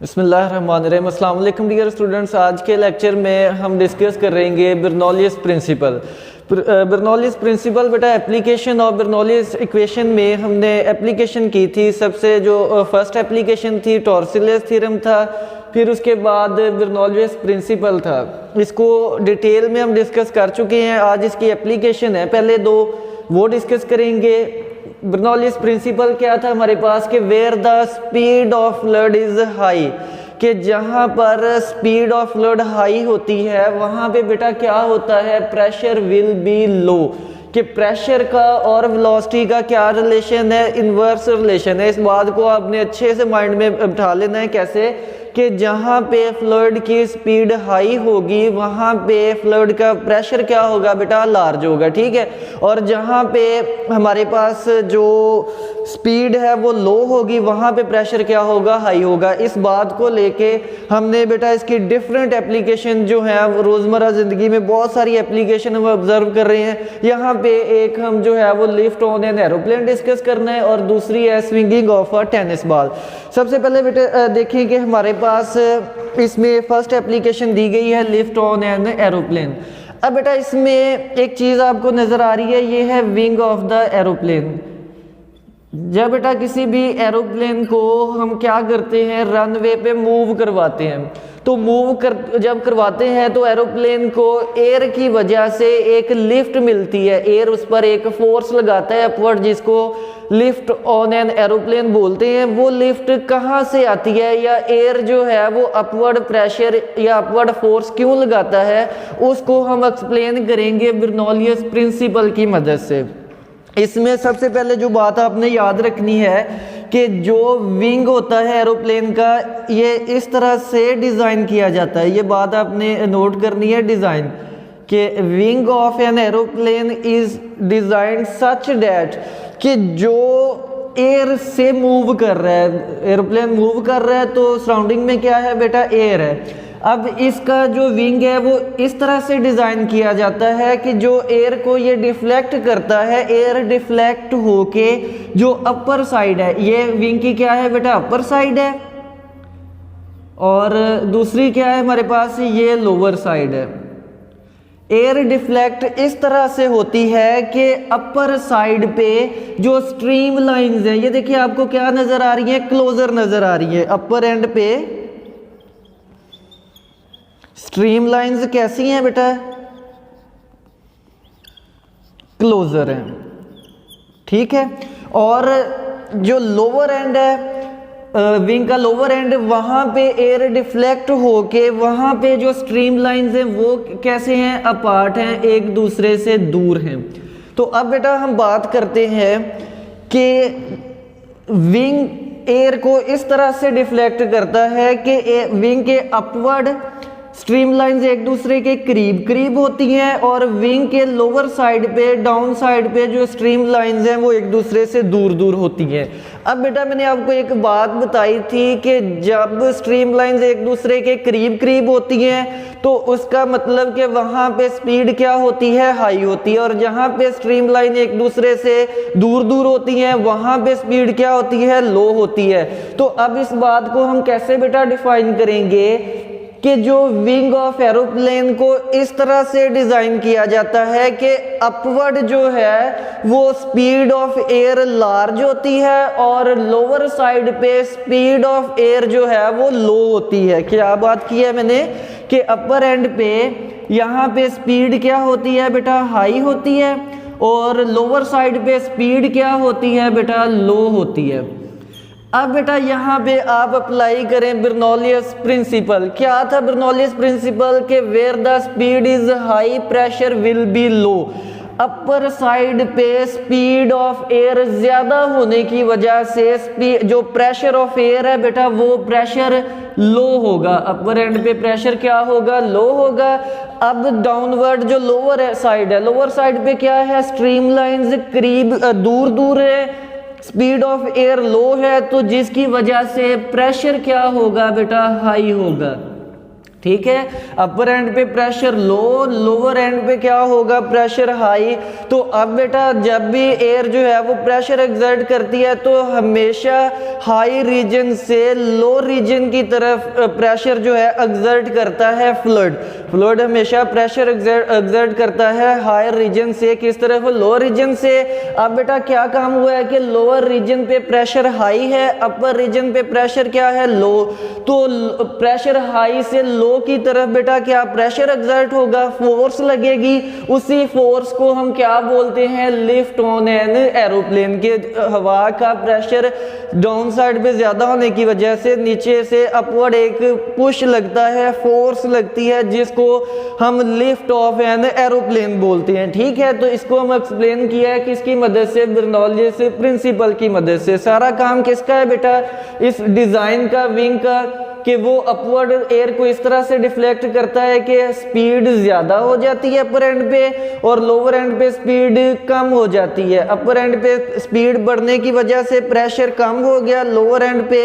बिस्मिल्लाहिर्रहमानिर्रहीम। अस्सलाम वालेकुम डियर स्टूडेंट्स। आज के लेक्चर में हम डिस्कस करेंगे बर्नौलीज प्रिंसिपल। बर्नौलीज प्रिंसिपल बेटा एप्लीकेशन ऑफ बर्नौलीज इक्वेशन में हमने एप्लीकेशन की थी। सबसे जो फर्स्ट एप्लीकेशन थी टॉर्सिलियस थ्योरम था, फिर उसके बाद बर्नौलीज प्रिंसिपल था। इसको डिटेल में हम डिस्कस कर चुके हैं। आज इसकी एप्लीकेशन है, पहले दो वो डिस्कस करेंगे। बर्नौलीज प्रिंसिपल क्या था हमारे पास कि where the speed of flood is high, कि जहाँ पर स्पीड ऑफ फ्लड हाई होती है वहाँ पे बेटा क्या होता है, प्रेशर विल बी लो। कि प्रेशर का और वेलोसिटी का क्या रिलेशन है, इन्वर्स रिलेशन है। इस बात को आपने अच्छे से माइंड में बिठा लेना है। कैसे कि जहाँ पे फ्लड की स्पीड हाई होगी वहाँ पे फ्लड का प्रेशर क्या होगा बेटा, लार्ज होगा। ठीक है। और जहाँ पे हमारे पास जो स्पीड है वो लो होगी वहाँ पे प्रेशर क्या होगा, हाई होगा। इस बात को लेके हमने बेटा इसकी डिफरेंट एप्लीकेशन जो है रोज़मर्रा ज़िंदगी में बहुत सारी एप्लीकेशन हम ऑब्जर्व कर रहे हैं। यहाँ पे एक हम जो है वो lift on an aeroplane discuss करना है और दूसरी है swinging of a tennis ball. सबसे पहले बेटा देखिए कि हमारे पास इसमें फर्स्ट एप्लीकेशन दी गई है लिफ्ट ऑन एन एरोप्लेन। अब बेटा इसमें एक चीज़ आपको नज़र आ रही है, ये है विंग ऑफ द एरोप्लेन। जब बेटा किसी भी एरोप्लेन को हम क्या करते हैं, रनवे पे मूव करवाते हैं, तो जब करवाते हैं तो एरोप्लेन को एयर की वजह से एक लिफ्ट मिलती है। एयर उस पर एक फोर्स लगाता है अपवर्ड, जिसको लिफ्ट ऑन एन एरोप्लेन बोलते हैं। वो लिफ्ट कहाँ से आती है या एयर जो है वो अपवर्ड प्रेशर या अपवर्ड फोर्स क्यों लगाता है, उसको हम एक्सप्लेन करेंगे बर्नौलीज प्रिंसिपल की मदद से। इसमें सबसे पहले जो बात आपने याद रखनी है कि जो विंग होता है एरोप्लेन का, ये इस तरह से डिज़ाइन किया जाता है। ये बात आपने नोट करनी है, डिज़ाइन कि wing of an aeroplane is design such that कि जो एयर से मूव कर रहा है, एरोप्लेन मूव कर रहा है तो सराउंडिंग में क्या है बेटा, एयर है। अब इसका जो विंग है वो इस तरह से डिज़ाइन किया जाता है कि जो एयर को ये डिफ्लेक्ट करता है, एयर डिफ्लेक्ट होके जो अपर साइड है, ये विंग की क्या है बेटा, अपर साइड है, और दूसरी क्या है हमारे पास, ये लोअर साइड है। एयर डिफ्लेक्ट इस तरह से होती है कि अपर साइड पे जो स्ट्रीम लाइंस हैं, ये देखिए आपको क्या नज़र आ रही है, क्लोजर नज़र आ रही है। अपर एंड पे स्ट्रीम लाइंस कैसी हैं बेटा, क्लोजर हैं। ठीक है। और जो लोअर एंड है विंग का लोअर एंड, वहां पे एयर डिफ्लेक्ट होके वहां पे जो स्ट्रीम लाइंस हैं वो कैसे हैं, अपार्ट हैं, एक दूसरे से दूर हैं। तो अब बेटा हम बात करते हैं कि विंग एयर को इस तरह से डिफ्लेक्ट करता है कि विंग के अपवर्ड स्ट्रीम लाइंस एक दूसरे के करीब करीब होती हैं और विंग के लोअर साइड पे, डाउन साइड पे जो स्ट्रीम लाइंस हैं वो एक दूसरे से दूर दूर होती हैं। अब बेटा मैंने आपको एक बात बताई थी कि जब स्ट्रीम लाइंस एक दूसरे के करीब करीब होती हैं तो उसका मतलब कि वहाँ पे स्पीड क्या होती है, हाई होती है, और जहाँ पे स्ट्रीम लाइन एक दूसरे से दूर दूर होती हैं वहाँ पे स्पीड क्या होती है, लो होती है। तो अब इस बात को हम कैसे बेटा डिफाइन करेंगे कि जो विंग ऑफ एरोप्लेन को इस तरह से डिज़ाइन किया जाता है कि अपवर्ड जो है वो स्पीड ऑफ एयर लार्ज होती है और लोअर साइड पे स्पीड ऑफ एयर जो है वो लो होती है। क्या बात की है मैंने कि अपर एंड पे यहाँ पे स्पीड क्या होती है बेटा, हाई होती है, और लोअर साइड पे स्पीड क्या होती है बेटा, लो होती है। अब बेटा यहाँ पे आप अप्लाई करें बर्नौलीज प्रिंसिपल। क्या था बर्नौलीज प्रिंसिपल के where the speed is high pressure will be low. Upper side पे स्पीड ऑफ एयर ज्यादा होने की वजह से जो प्रेशर ऑफ एयर है बेटा वो प्रेशर लो होगा। अपर एंड पे प्रेशर क्या होगा, लो होगा। अब डाउनवर्ड जो लोअर साइड है, लोअर साइड पे क्या है, स्ट्रीम लाइंस करीब दूर दूर है, स्पीड ऑफ एयर लो है, तो जिसकी वजह से प्रेशर क्या होगा बेटा, हाई होगा। ठीक है। अपर एंड पे प्रेशर लो, लोअर एंड पे क्या होगा, प्रेशर हाई। तो अब बेटा जब भी एयर जो है वो प्रेशर एक्सर्ट करती है तो हमेशा हाई रीजन से लो रीजन की तरफ प्रेशर जो है एक्सर्ट करता है फ्लूइड। फ्लूइड हमेशा प्रेशर एक्सर्ट करता है हायर रीजन से किस तरफ, लोअर रीजन से। अब बेटा क्या काम हुआ है कि लोअर रीजन पे प्रेशर हाई है, अपर रीजन पे प्रेशर क्या है, लो। तो प्रेशर हाई से लो की तरफ बेटा क्या प्रेशर एक्सर्ट होगा, फोर्स लगेगी। उसी फोर्स को हम क्या बोलते हैं, लिफ्ट ऑन एन एरोप्लेन के हवा का प्रेशर डाउन साइड पे ज्यादा होने की वजह से नीचे से अपवर्ड एक पुश लगता है, फोर्स लगती है, जिसको हम लिफ्ट ऑफ एन एरोप्लेन बोलते हैं। ठीक है, तो इसको हम एक्सप्लेन किया है किसकी मदद से, बर्नौलीज प्रिंसिपल की मदद से। सारा काम किसका है बेटा, इस डिजाइन का, विंग का, कि वो अपवर्ड एयर को इस तरह से डिफ्लेक्ट करता है कि स्पीड ज्यादा हो जाती है अपर एंड पे और लोअर एंड पे स्पीड कम हो जाती है। अपर एंड पे स्पीड बढ़ने की वजह से प्रेशर कम हो गया, लोअर एंड पे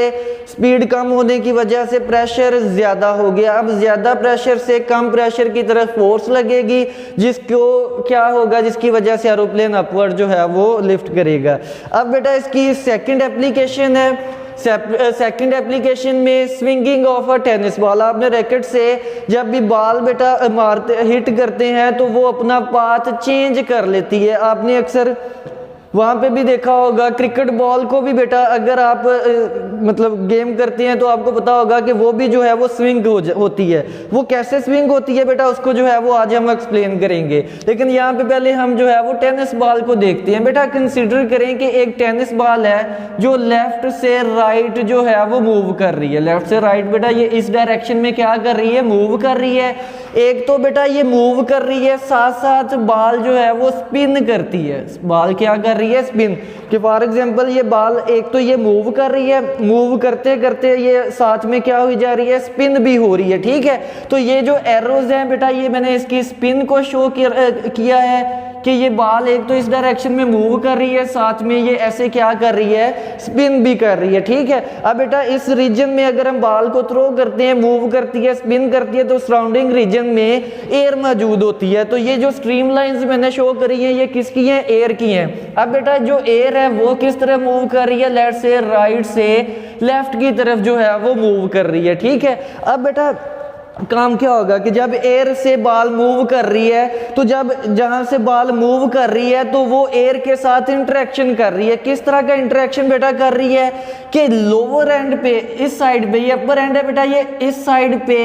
स्पीड कम होने की वजह से प्रेशर ज्यादा हो गया। अब ज्यादा प्रेशर से कम प्रेशर की तरफ फोर्स लगेगी, जिसको क्या होगा, जिसकी वजह से एरोप्लेन अपवर्ड जो है वो लिफ्ट करेगा। अब बेटा इसकी सेकंड एप्लीकेशन है। सेकंड एप्लीकेशन में swinging of a tennis ball. आपने रैकेट से जब भी बॉल बेटा मारते हिट करते हैं तो वो अपना पाथ चेंज कर लेती है। आपने अक्सर वहाँ पे भी देखा होगा, क्रिकेट बॉल को भी बेटा अगर आप मतलब गेम करते हैं तो आपको पता होगा कि वो भी जो है वो स्विंग होती है। वो कैसे स्विंग होती है बेटा, उसको जो है वो आज हम एक्सप्लेन करेंगे। लेकिन यहाँ पे पहले हम जो है वो टेनिस बॉल को देखते हैं। बेटा कंसीडर करें कि एक टेनिस बॉल है जो लेफ्ट से राइट जो है वो मूव कर रही है। लेफ्ट से राइट बेटा ये इस डायरेक्शन में क्या कर रही है, मूव कर रही है। एक तो बेटा ये मूव कर रही है, साथ साथ बॉल जो है वो स्पिन करती है। बॉल क्या कर रही है, स्पिन। कि फॉर एग्जांपल ये बॉल एक तो ये मूव कर रही है, मूव करते करते ये साथ में क्या हुई जा रही है, स्पिन भी हो रही है। ठीक है, तो ये जो एरोज हैं बेटा ये मैंने इसकी स्पिन को शो किया है कि ये बॉल एक तो इस डायरेक्शन में मूव कर रही है, साथ में ये ऐसे क्या कर रही है, स्पिन भी कर रही है। ठीक है, अब बेटा इस रीजन में अगर हम बॉल को थ्रो करते हैं, मूव करती है, स्पिन करती है, तो सराउंडिंग रीजन में एयर मौजूद होती है। तो ये जो स्ट्रीम लाइंस मैंने शो करी है ये किसकी है, एयर की हैं। अब बेटा जो एयर है वो किस तरह मूव कर रही है, लेफ्ट से राइट से लेफ्ट की तरफ जो है वो मूव कर रही है। ठीक है, अब बेटा काम क्या होगा कि जब एयर से बॉल मूव कर रही है तो जब जहां से बॉल मूव कर रही है तो वो एयर के साथ इंटरेक्शन कर रही है। किस तरह का इंटरेक्शन बेटा कर रही है कि लोअर एंड पे इस साइड पे, ये अपर एंड है बेटा, ये इस साइड पे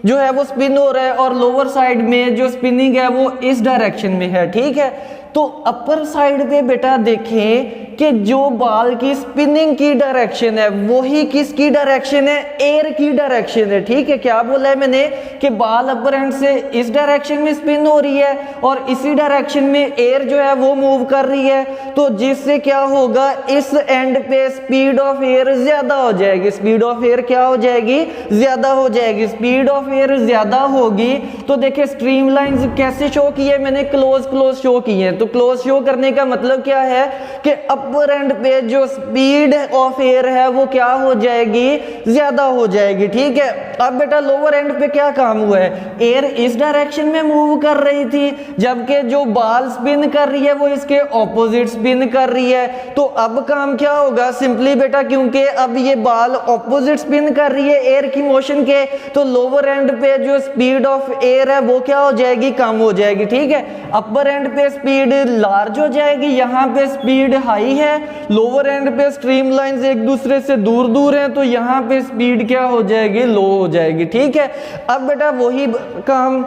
जो है वो स्पिन हो रहा है और लोअर साइड में जो स्पिनिंग है वो इस डायरेक्शन में है। ठीक है, तो अपर साइड पे बेटा देखें कि जो बॉल की स्पिनिंग की डायरेक्शन है वही किसकी डायरेक्शन है, एयर की डायरेक्शन है। ठीक है, क्या बोला है मैंने कि बॉल अपर एंड से इस डायरेक्शन में स्पिन हो रही है और इसी डायरेक्शन में एयर जो है वो मूव कर रही है। तो जिससे क्या होगा, इस एंड पे स्पीड ऑफ एयर ज्यादा हो जाएगी। स्पीड ऑफ एयर क्या हो जाएगी, ज्यादा हो जाएगी। स्पीड ऑफ एयर ज्यादा होगी तो देखिए स्ट्रीम लाइंस कैसे शो की है मैंने, क्लोज शो की है। तो क्लोज शो करने का मतलब क्या है कि अपर एंड पे जो स्पीड ऑफ एयर है वो क्या हो जाएगी, ज्यादा हो जाएगी। ठीक है, अब बेटा लोअर एंड पे क्या काम हुआ है, एयर इस डायरेक्शन में मूव कर रही थी जबकि जो बॉल स्पिन कर रही है वो इसके ऑपोजिट स्पिन कर रही है। तो अब काम क्या होगा, सिंपली बेटा क्योंकि अब ये बॉल ऑपोजिट स्पिन कर रही है एयर की मोशन के, तो लोअर एंड पे जो स्पीड ऑफ एयर है वो क्या हो जाएगी, कम हो जाएगी। ठीक है, अपर एंड पे स्पीड लार्ज हो जाएगी, यहाँ पे स्पीड हाई है, लोअर एंड पे स्ट्रीम लाइंस एक दूसरे से दूर दूर हैं तो यहाँ पे स्पीड क्या हो जाएगी, लो हो जाएगी। ठीक है, अब बेटा वही काम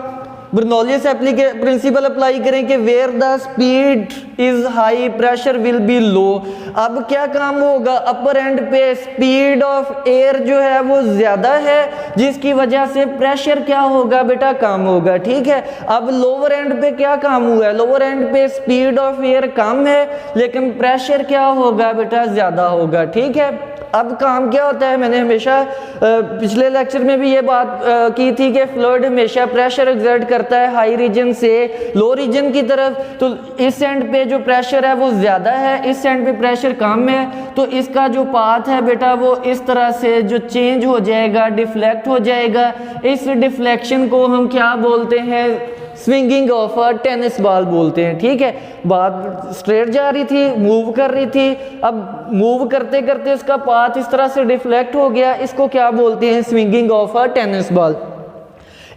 बर्नौलीज प्रिंसिपल अप्लाई करें कि where the speed is high pressure will be low. अब क्या काम होगा, अपर एंड पे स्पीड ऑफ एयर जो है वो ज्यादा है जिसकी वजह से प्रेशर क्या होगा बेटा, कम होगा। ठीक है, अब लोअर एंड पे क्या काम हुआ है, लोअर एंड पे स्पीड ऑफ एयर कम है लेकिन प्रेशर क्या होगा बेटा, ज्यादा होगा। ठीक है, अब काम क्या होता है, मैंने हमेशा पिछले लेक्चर में भी ये बात की थी कि फ्लूइड हमेशा प्रेशर एक्सर्ट करता है हाई रीजन से लो रीजन की तरफ। तो इस एंड पे जो प्रेशर है वो ज़्यादा है, इस एंड पे प्रेशर कम है, तो इसका जो पाथ है बेटा वो इस तरह से जो चेंज हो जाएगा, डिफ्लेक्ट हो जाएगा। इस डिफ्लेक्शन को हम क्या बोलते हैं, swinging of a tennis ball बोलते हैं। ठीक है, बात स्ट्रेट जा रही थी, मूव कर रही थी, अब मूव करते करते उसका पाथ इस तरह से डिफ्लेक्ट हो गया, इसको क्या बोलते हैं, swinging of a tennis ball.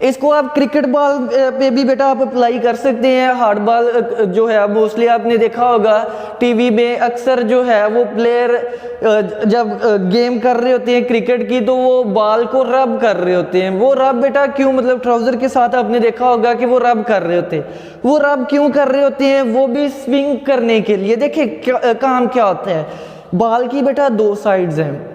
इसको आप क्रिकेट बॉल पे भी बेटा आप अप्लाई कर सकते हैं। हार्ड बॉल जो है मोस्टली आपने देखा होगा टीवी में, अक्सर जो है वो प्लेयर जब गेम कर रहे होते हैं क्रिकेट की तो वो बॉल को रब कर रहे होते हैं। वो रब बेटा क्यों, मतलब ट्राउजर के साथ आपने देखा होगा कि वो रब कर रहे होते हैं। वो रब क्यों कर रहे होते हैं, वो भी स्विंग करने के लिए। देखिए काम क्या होता है, बॉल की बेटा दो साइड्स हैं।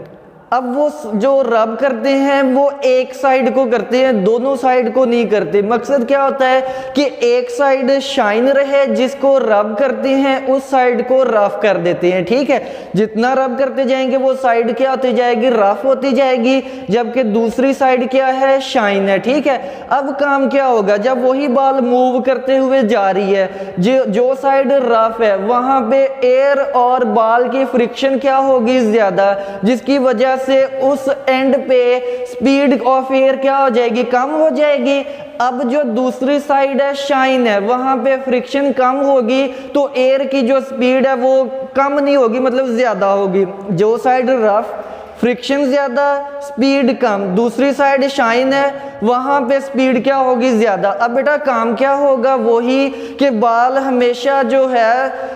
अब वो जो रब करते हैं वो एक साइड को करते हैं, दोनों साइड को नहीं करते। मकसद क्या होता है कि एक साइड शाइन रहे, जिसको रब करते हैं उस साइड को रफ कर देते हैं। ठीक है, जितना रब करते जाएंगे वो साइड क्या होती जाएगी, रफ होती जाएगी, जबकि दूसरी साइड क्या है, शाइन है। ठीक है, अब काम क्या होगा, जब वही बॉल मूव करते हुए जा रही है, जो साइड रफ है वहां पे एयर और बॉल की फ्रिक्शन क्या होगी, ज्यादा, जिसकी वजह से उस एंड पे स्पीड ऑफ एयर क्या हो जाएगी, कम हो जाएगी। अब जो दूसरी साइड है, शाइन है, वहां पे फ्रिक्शन कम होगी तो एयर की जो स्पीड है वो कम नहीं होगी, मतलब ज्यादा होगी। जो साइड रफ, फ्रिक्शन ज्यादा, स्पीड कम, दूसरी साइड शाइन है, वहां पे स्पीड क्या होगी, ज्यादा। अब बेटा काम क्या होगा, वही कि बॉल हमेशा जो है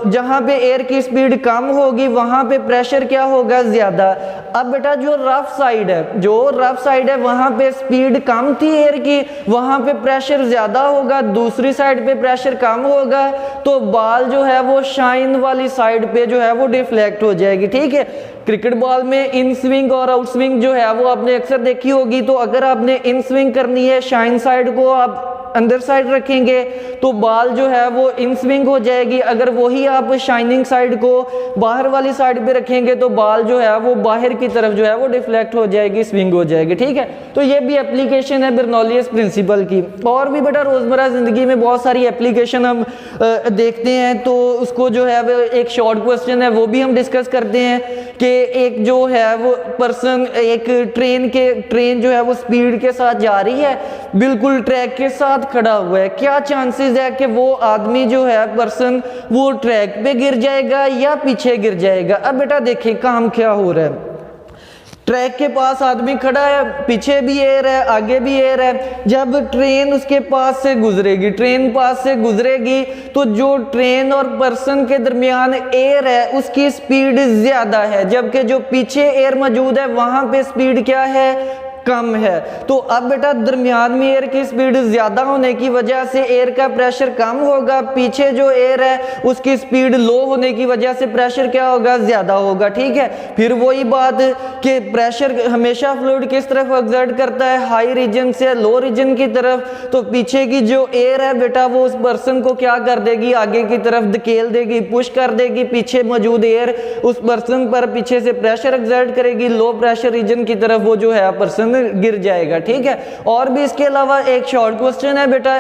जहां पे एयर की स्पीड कम होगी वहां पे प्रेशर क्या होगा, ज्यादा। अब बेटा जो रफ साइड है, वहां पे स्पीड कम थी एयर की, वहां पे प्रेशर ज्यादा होगा, दूसरी साइड पे प्रेशर कम होगा, तो बॉल जो है वो शाइन वाली साइड पे जो है वो डिफ्लेक्ट हो जाएगी। ठीक है, क्रिकेट बॉल में इन स्विंग और आउट स्विंग जो है वो आपने अक्सर देखी होगी। तो अगर आपने इन स्विंग करनी है, शाइन साइड को आप अंदर साइड रखेंगे तो बॉल जो है वो इन स्विंग हो जाएगी। अगर वही आप शाइनिंग साइड को बाहर वाली साइड पे रखेंगे तो बॉल जो है वो बाहर की तरफ जो है वो डिफ्लेक्ट हो जाएगी, स्विंग हो जाएगी। ठीक है, तो ये भी एप्लीकेशन है बर्नौलियस प्रिंसिपल की। और भी बेटा रोजमर्रा जिंदगी में बहुत सारी एप्लीकेशन हम देखते हैं, तो उसको जो है वो एक शॉर्ट क्वेश्चन है वो भी हम डिस्कस करते हैं कि एक जो है वो पर्सन, एक ट्रेन जो है वो स्पीड के साथ जा रही है, बिल्कुल ट्रैक के साथ खड़ा हुआ है, क्या चांसेस है कि वो आदमी जो है पर्सन वो ट्रैक पे गिर जाएगा या पीछे गिर जाएगा। अब बेटा देखिए काम क्या हो रहा है, ट्रैक के पास आदमी खड़ा है, पीछे भी एयर है, आगे भी एयर है। जब ट्रेन उसके पास से गुजरेगी तो जो ट्रेन और पर्सन के दरमियान एयर है उसकी स्पीड ज्यादा है, जबकि जो पीछे एयर मौजूद है वहां पे स्पीड क्या है, कम है। तो अब बेटा दरमियान में एयर की स्पीड ज्यादा होने की वजह से एयर का प्रेशर कम होगा, पीछे जो एयर है उसकी स्पीड लो होने की वजह से प्रेशर क्या होगा, ज्यादा होगा। ठीक है, फिर वही बात कि प्रेशर हमेशा फ्लूइड किस तरफ एक्सर्ट करता है, हाई रीजन से लो रीजन की तरफ। तो पीछे की जो एयर है बेटा वो उस पर्सन को क्या कर देगी, आगे की तरफ धकेल देगी, पुश कर देगी। पीछे मौजूद एयर उस पर्सन पर पीछे से प्रेशर एक्सर्ट करेगी, लो प्रेशर रीजन की तरफ वो जो है पर्सन गिर जाएगा। ठीक है, और भी इसके अलावा एक शॉर्ट क्वेश्चन है बेटा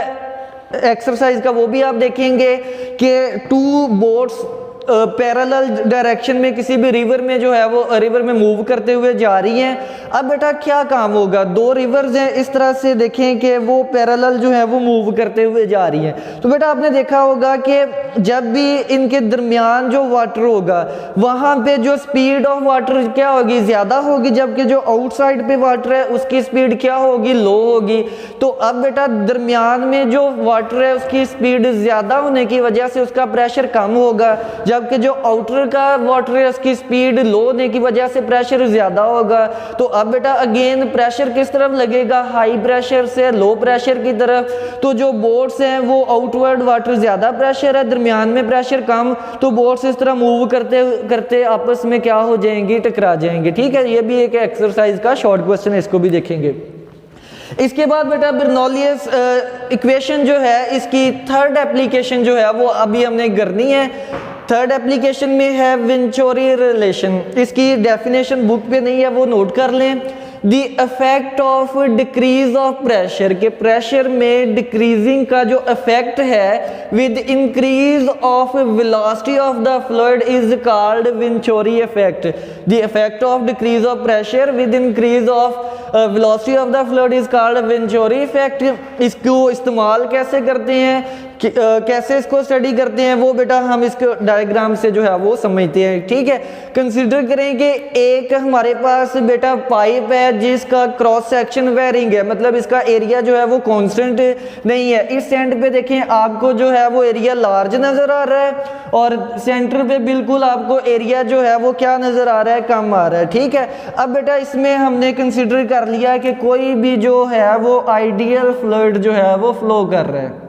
एक्सरसाइज का, वो भी आप देखेंगे कि टू बोट्स पैरेलल डायरेक्शन में किसी भी रिवर में जो है वो रिवर में मूव करते हुए जा रही हैं। अब बेटा क्या काम होगा, दो रिवर्स हैं, इस तरह से देखें कि वो पैरेलल जो है वो मूव करते हुए जा रही हैं। तो बेटा आपने देखा होगा कि जब भी इनके दरमियान जो वाटर होगा वहां पे जो स्पीड ऑफ वाटर क्या होगी, ज्यादा होगी, जबकि जो आउटसाइड पे वाटर है उसकी स्पीड क्या होगी, लो होगी। तो अब बेटा दरमियान में जो वाटर है उसकी स्पीड ज्यादा होने की वजह से उसका प्रेशर कम होगा, जबकि जो आउटर का वाटर है उसकी स्पीड लो होने की वजह से प्रेशर ज्यादा होगा। तो अब बेटा अगेन प्रेशर किस तरफ लगेगा, हाई प्रेशर से लो प्रेशर की तरफ। तो जो बोट्स हैं वो आउटवर्ड वाटर ज्यादा प्रेशर है, दरमियान में प्रेशर कम, तो बोट्स इस तरह मूव करते करते आपस में क्या हो जाएंगी, टकरा जाएंगे। ठीक है, ये भी एक एक्सरसाइज का शॉर्ट क्वेश्चन है, इसको भी देखेंगे। इसके बाद बेटा बर्नौलियस इक्वेशन जो है इसकी थर्ड एप्लीकेशन जो है वो अभी हमने करनी है। थर्ड एप्लीकेशन में है विंचोरी रिलेशन। इसकी डेफिनेशन बुक पे नहीं है, वो नोट कर लें। The effect of decrease of pressure, के प्रेशर में डिक्रीजिंग का जो इफेक्ट है with increase of velocity of the fluid is called Venturi effect. The effect of decrease of pressure with increase of velocity of the fluid is called Venturi effect. इसको इस्तेमाल कैसे करते हैं, कैसे इसको स्टडी करते हैं, वो बेटा हम इसको डायग्राम से जो है वो समझते हैं। ठीक है, कंसीडर करें कि एक हमारे पास बेटा पाइप है जिसका क्रॉस सेक्शन वेरिंग है, मतलब इसका एरिया जो है वो कांस्टेंट नहीं है। इस एंड पे देखें आपको जो है वो एरिया लार्ज नजर आ रहा है और सेंटर पे बिल्कुल आपको एरिया जो है वो क्या नजर आ रहा है, कम आ रहा है। ठीक है, अब बेटा इसमें हमने कंसीडर कर लिया कि कोई भी जो है वो आइडियल फ्लूइड जो है वो फ्लो कर रहा है।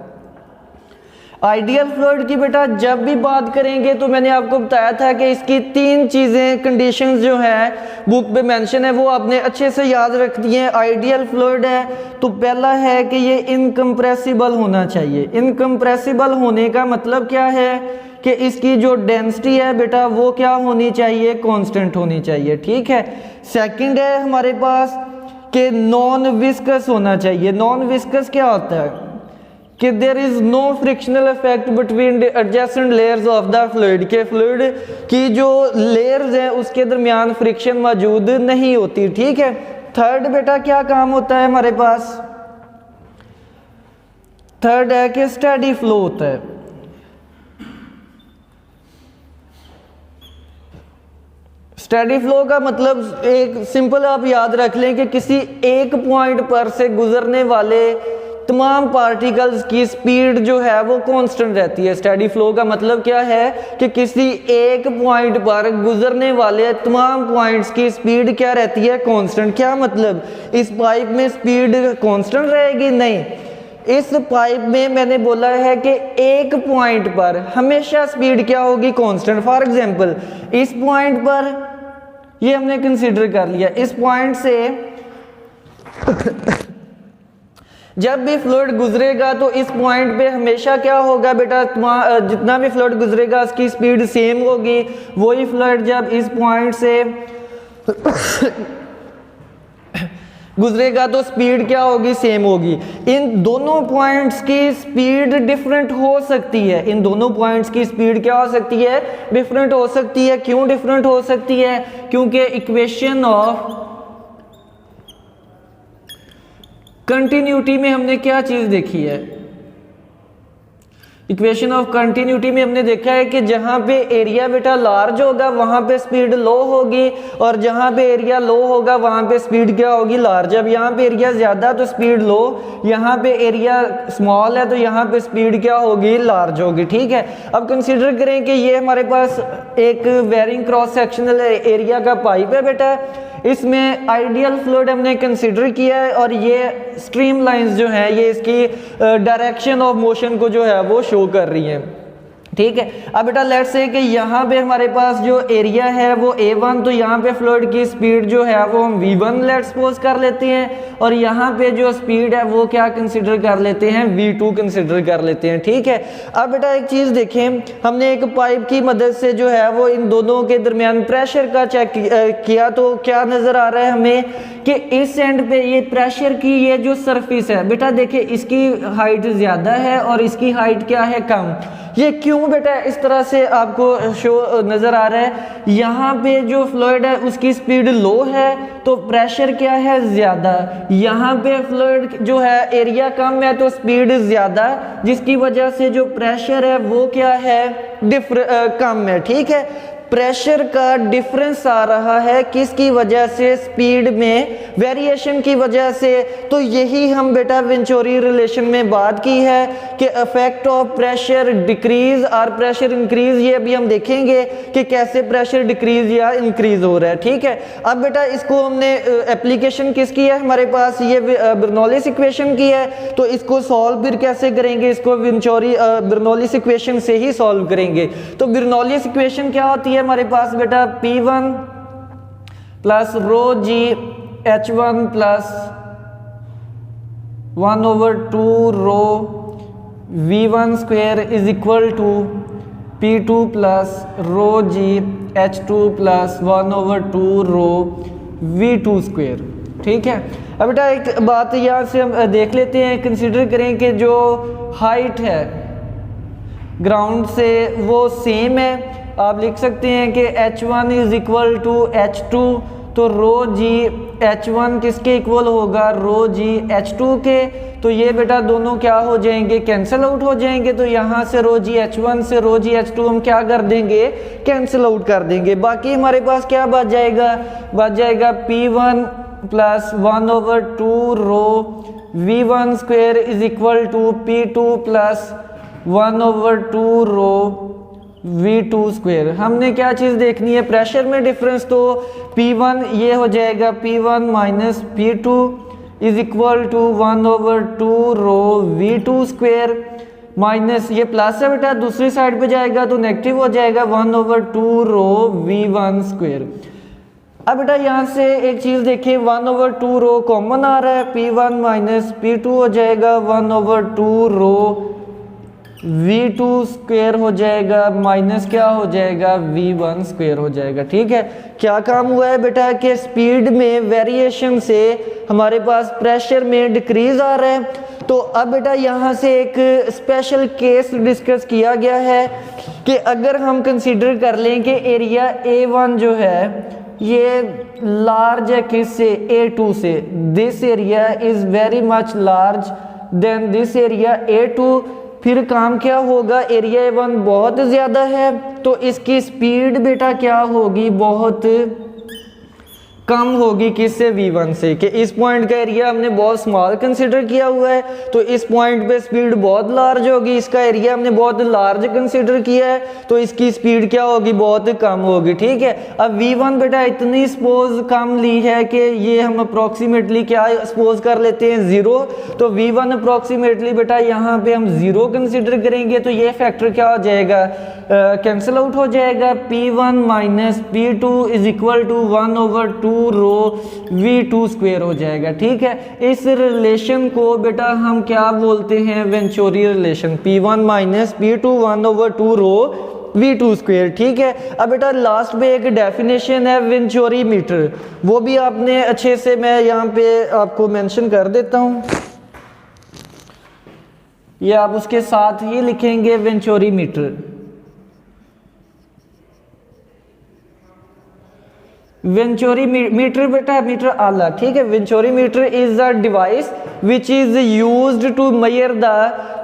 आइडियल फ्लूइड की बेटा जब भी बात करेंगे तो मैंने आपको बताया था कि इसकी तीन चीज़ें कंडीशंस जो है बुक पे मेंशन है वो आपने अच्छे से याद रख दी हैं। आइडियल फ्लूइड है तो पहला है कि ये इनकम्प्रेसिबल होना चाहिए। इनकम्प्रेसिबल होने का मतलब क्या है कि इसकी जो डेंसिटी है बेटा वो क्या होनी चाहिए, कांस्टेंट होनी चाहिए। ठीक है, सेकंड है हमारे पास कि नॉन विस्कस होना चाहिए। नॉन विस्कस क्या होता है कि there is no frictional effect between the adjacent layers of the fluid, के फ्लूइड की जो लेयर्स हैं उसके दरमियान फ्रिक्शन मौजूद नहीं होती। ठीक है, थर्ड बेटा क्या काम होता है हमारे पास, थर्ड है कि स्टेडी फ्लो होता है। स्टेडी फ्लो का मतलब एक सिंपल आप याद रख लें कि किसी एक पॉइंट पर से गुजरने वाले तमाम पार्टिकल्स की स्पीड जो है वो कांस्टेंट रहती है। स्टेडी फ्लो का मतलब क्या है कि किसी एक पॉइंट पर गुजरने वाले तमाम पॉइंट्स की स्पीड क्या रहती है, कांस्टेंट। क्या मतलब, इस पाइप में स्पीड कांस्टेंट रहेगी? नहीं, इस पाइप में मैंने बोला है कि एक पॉइंट पर हमेशा स्पीड क्या होगी, कांस्टेंट। फॉर एग्जांपल इस पॉइंट पर ये हमने कंसीडर कर लिया, इस पॉइंट से जब भी फ्लूइड गुजरेगा तो इस पॉइंट पे हमेशा क्या होगा बेटा, जितना भी फ्लूइड गुजरेगा उसकी स्पीड सेम होगी। वही फ्लूइड जब इस पॉइंट से गुजरेगा तो स्पीड क्या होगी, सेम होगी। इन दोनों पॉइंट्स की स्पीड डिफरेंट हो सकती है। इन दोनों पॉइंट्स की स्पीड क्या हो सकती है, डिफरेंट हो सकती है। क्यों डिफरेंट हो सकती है? क्योंकि इक्वेशन ऑफ कंटिन्यूटी में हमने क्या चीज देखी है, इक्वेशन ऑफ कंटिन्यूटी में हमने देखा है कि जहां पे एरिया बेटा लार्ज होगा वहां पे स्पीड लो होगी और जहां पे एरिया लो होगा वहां पे स्पीड क्या होगी, लार्ज। अब यहाँ पे एरिया ज्यादा तो स्पीड लो, यहाँ पे एरिया स्मॉल है तो यहाँ पे स्पीड क्या होगी, लार्ज होगी। ठीक है, अब कंसीडर करें कि ये हमारे पास एक वेरिंग क्रॉस सेक्शनल एरिया का पाइप है बेटा, इसमें आइडियल फ्लूइड हमने कंसीडर किया है और ये स्ट्रीम लाइंस जो हैं ये इसकी डायरेक्शन ऑफ मोशन को जो है वो शो कर रही हैं। ठीक है, अब बेटा लेट्स से कि यहाँ पे हमारे पास जो एरिया है वो A1, तो यहाँ पे फ्लूइड की स्पीड जो है वो हम V1 लेट्स सपोज कर लेते हैं और यहाँ पे जो स्पीड है वो क्या कंसीडर कर लेते हैं, V2 कंसीडर कर लेते हैं। ठीक है, अब बेटा एक चीज़ देखें, हमने एक पाइप की मदद से जो है वो इन दोनों के दरमियान प्रेशर का चेक किया तो क्या नज़र आ रहा है हमें कि इस एंड पे ये प्रेशर की ये जो सरफेस है बेटा देखिए इसकी हाइट ज़्यादा है और इसकी हाइट क्या है, कम। ये क्यों बेटा इस तरह से आपको शो नज़र आ रहा है, यहाँ पे जो फ्लूइड है उसकी स्पीड लो है तो प्रेशर क्या है, ज़्यादा। यहाँ पे फ्लूइड जो है एरिया कम है तो स्पीड ज़्यादा, जिसकी वजह से जो प्रेशर है वो क्या है, कम है। ठीक है, प्रेशर का डिफरेंस आ रहा है किसकी वजह से, स्पीड में वेरिएशन की वजह से। तो यही हम बेटा वेंचोरी रिलेशन में बात की है कि इफेक्ट ऑफ प्रेशर डिक्रीज और प्रेशर इंक्रीज, ये अभी हम देखेंगे कि कैसे प्रेशर डिक्रीज या इंक्रीज हो रहा है। ठीक है, अब बेटा इसको हमने एप्लीकेशन किसकी है, हमारे पास ये बर्नौलिस इक्वेशन की है, तो इसको सॉल्व फिर कैसे करेंगे, इसको वेंचोरी बर्नौलिस इक्वेशन से ही सॉल्व करेंगे। तो बर्नौलिस इक्वेशन क्या होती है हमारे पास बेटा, P1 plus rho g H1 plus 1/2 rho V1 square is equal to P2 plus rho g H2 plus 1/2 rho V2 square. ठीक है, अब बेटा एक बात यहाँ से हम देख लेते हैं, कंसिडर करें कि जो हाइट है ग्राउंड से वो सेम है। आप लिख सकते हैं कि H1 is equal to H2, तो रो जी H1 किसके इक्वल होगा, रो जी H2 के। तो ये बेटा दोनों क्या हो जाएंगे, कैंसिल आउट हो जाएंगे। तो यहाँ से रो जी H1 से रो जी H2 हम क्या कर देंगे, कैंसिल आउट कर देंगे। बाकी हमारे पास क्या बच जाएगा, बच जाएगा P1 plus 1/2 rho V1 square is equal to P2 plus 1/2 rho V2 square. हमने क्या चीज़ देखनी है, प्रेशर में डिफरेंस। तो P1 ये हो जाएगा P1 minus P2 is equal to 1/2 rho V2 square, minus ये प्लस है बेटा, दूसरी साइड पे जाएगा तो नेगेटिव हो जाएगा 1/2 रो V1 स्क्वायर। अब बेटा यहाँ से एक चीज़ देखिए, 1/2 रो कॉमन आ रहा है, P1 माइनस P2 हो जाएगा 1/2 रो V2 स्क्वायर हो जाएगा, माइनस क्या हो जाएगा, V1 स्क्वायर हो जाएगा। ठीक है, क्या काम हुआ है बेटा कि स्पीड में वेरिएशन से हमारे पास प्रेशर में डिक्रीज आ रहा है। तो अब बेटा यहाँ से एक स्पेशल केस डिस्कस किया गया है कि अगर हम कंसीडर कर लें कि एरिया A1 जो है ये लार्ज है किससे, A2 से, this area is very much large than this area A2, फिर काम क्या होगा, एरिया A1 बहुत ज़्यादा है तो इसकी स्पीड बेटा क्या होगी, बहुत कम होगी, किससे, V1 से। कि इस पॉइंट का एरिया हमने बहुत स्मॉल कंसिडर किया हुआ है तो इस पॉइंट पे स्पीड बहुत लार्ज होगी, इसका एरिया हमने बहुत लार्ज कंसिडर किया है तो इसकी स्पीड क्या होगी, बहुत कम होगी। ठीक है, अब V1 बेटा इतनी सपोज कम ली है कि ये हम अप्रोक्सीमेटली क्या सपोज कर लेते हैं 0, तो V1 अप्रोक्सीमेटली बेटा यहाँ पे हम 0 कंसिडर करेंगे तो ये फैक्टर क्या हो जाएगा, कैंसिल आउट हो जाएगा। P1 minus P2 is equal to 1/2 rho V2 square हो जाएगा। ठीक है, इस रिलेशन को बेटा हम क्या बोलते हैं, venturi relation, P1 minus P2 1/2 rho V2 square. ठीक है, अब बेटा लास्ट में एक डेफिनेशन है वेंचुरी मीटर, वो भी आपने अच्छे से, मैं यहाँ पे आपको मेंशन कर देता हूँ, ये आप उसके साथ ही लिखेंगे वेंचुरी मीटर। वेंचुरी मीटर बेटा मीटर आला। ठीक है, venturi meter is a device which is used to measure the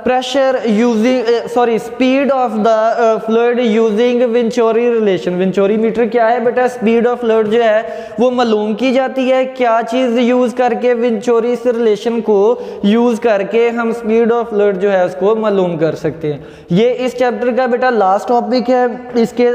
pressure using speed of the fluid using venturi relation. Venturi meter क्या है बेटा, स्पीड ऑफ फ्लूइड जो है वो मालूम की जाती है, क्या चीज यूज करके, वेंचुरी रिलेशन को यूज करके हम स्पीड ऑफ फ्लूइड जो है उसको मालूम कर सकते हैं। ये इस चैप्टर का बेटा लास्ट टॉपिक है। इसके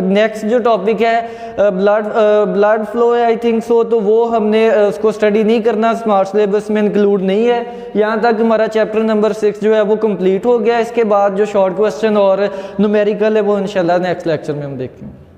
नेक्स्ट जो टॉपिक है ब्लड फ्लो है आई थिंक सो, तो वो हमने उसको स्टडी नहीं करना, स्मार्ट सिलेबस में इंक्लूड नहीं है। यहाँ तक हमारा चैप्टर नंबर 6 जो है वो कंप्लीट हो गया। इसके बाद जो शॉर्ट क्वेश्चन और न्यूमेरिकल है वो इंशाल्लाह नेक्स्ट लेक्चर में हम देखेंगे।